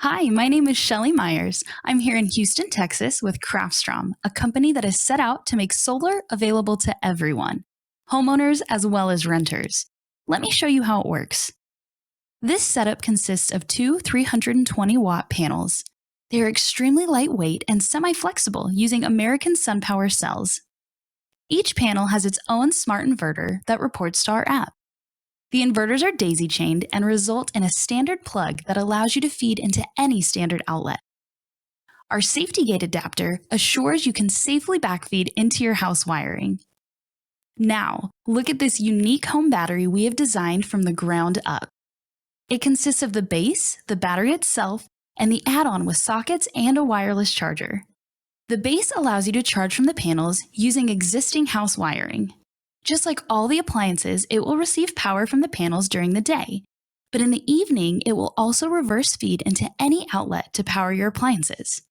Hi, my name is Shelly Myers. I'm here in Houston, Texas with CraftStrom, a company that is set out to make solar available to everyone, homeowners as well as renters. Let me show you how it works. This setup consists of two 320-watt panels. They are extremely lightweight and semi-flexible using American SunPower cells. Each panel has its own smart inverter that reports to our app. The inverters are daisy-chained and result in a standard plug that allows you to feed into any standard outlet. Our safety gate adapter assures you can safely backfeed into your house wiring. Now, look at this unique home battery we have designed from the ground up. It consists of the base, the battery itself, and the add-on with sockets and a wireless charger. The base allows you to charge from the panels using existing house wiring. Just like all the appliances, it will receive power from the panels during the day, but in the evening, it will also reverse feed into any outlet to power your appliances.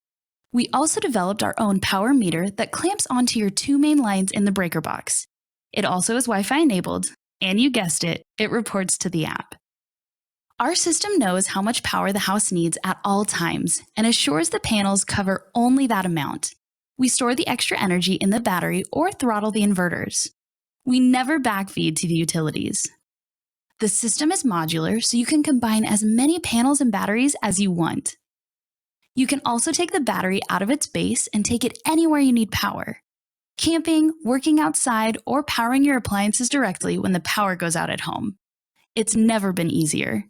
We also developed our own power meter that clamps onto your two main lines in the breaker box. It also is Wi-Fi enabled, and you guessed it, it reports to the app. Our system knows how much power the house needs at all times and assures the panels cover only that amount. We store the extra energy in the battery or throttle the inverters. We never backfeed to the utilities. The system is modular, so you can combine as many panels and batteries as you want. You can also take the battery out of its base and take it anywhere you need power. Camping, working outside, or powering your appliances directly when the power goes out at home. It's never been easier.